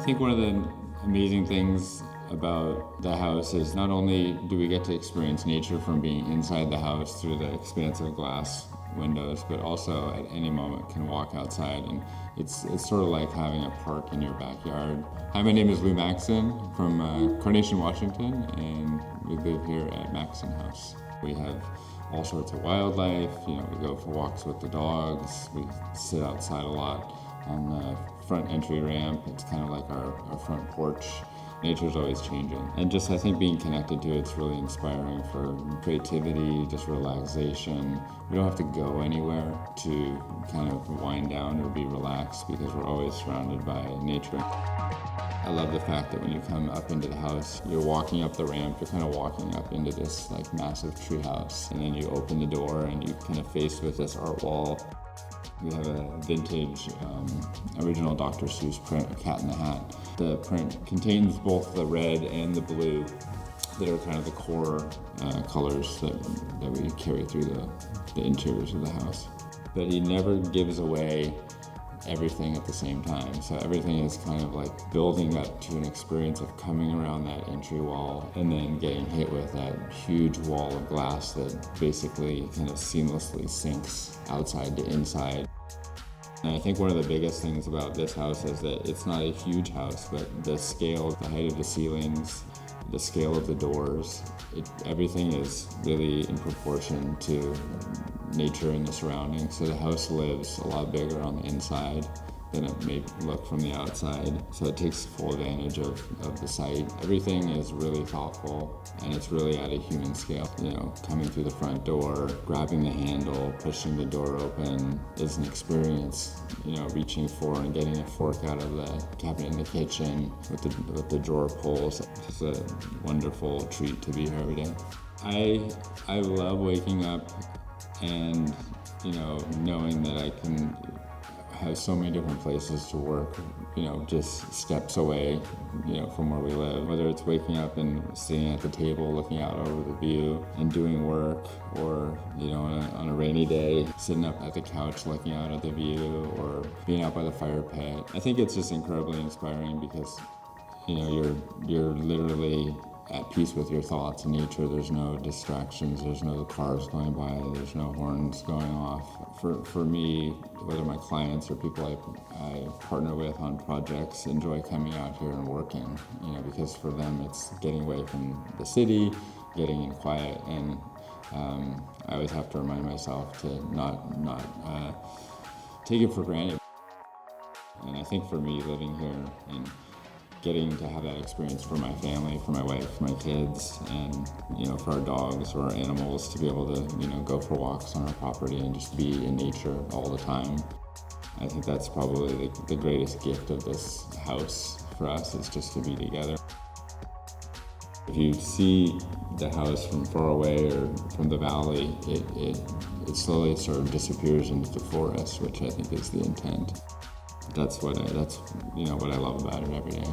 think one of the amazing things about the house is not only do we get to experience nature from being inside the house through the expansive glass windows, but also at any moment can walk outside, and it's sort of like having a park in your backyard. Hi, my name is Lou Maxon from Carnation, Washington, and we live here at Maxon House. We have all sorts of wildlife. We go for walks with the dogs. We sit outside a lot on the front entry ramp. It's kind of like our front porch. Nature's always changing. And just, I think, being connected to it's really inspiring for creativity, just relaxation. We don't have to go anywhere to kind of wind down or be relaxed because we're always surrounded by nature. I love the fact that when you come up into the house, you're walking up the ramp, you're kind of walking up into this like massive tree house, and then you open the door and you kind of face with this art wall. We have a vintage, original Dr. Seuss print, A Cat in the Hat. The print contains both the red and the blue that are kind of the core colors that we carry through the interiors of the house. But he never gives away everything at the same time. So everything is kind of like building up to an experience of coming around that entry wall and then getting hit with that huge wall of glass that basically kind of seamlessly sinks outside to inside. And I think one of the biggest things about this house is that it's not a huge house, but the scale, the height of the ceilings, the scale of the doors, everything is really in proportion to nature and the surroundings. So the house lives a lot bigger on the inside than it may look from the outside. So it takes full advantage of the site. Everything is really thoughtful, and it's really at a human scale. Coming through the front door, grabbing the handle, pushing the door open is an experience. Reaching for and getting a fork out of the cabinet in the kitchen with the drawer pulls. It's a wonderful treat to be here every day. I love waking up and knowing that I can have so many different places to work, just steps away, from where we live. Whether it's waking up and sitting at the table looking out over the view and doing work, or, on a rainy day, sitting up at the couch looking out at the view, or being out by the fire pit. I think it's just incredibly inspiring because, you're literally at peace with your thoughts in nature. There's no distractions, there's no cars going by, there's no horns going off. For me, whether my clients or people I partner with on projects enjoy coming out here and working, because for them it's getting away from the city, getting in quiet, and I always have to remind myself to not take it for granted. And I think for me, living here and getting to have that experience for my family, for my wife, for my kids, and for our dogs or our animals to be able to go for walks on our property and just be in nature all the time. I think that's probably the greatest gift of this house for us, is just to be together. If you see the house from far away or from the valley, it slowly sort of disappears into the forest, which I think is the intent. That's what I love about it every day.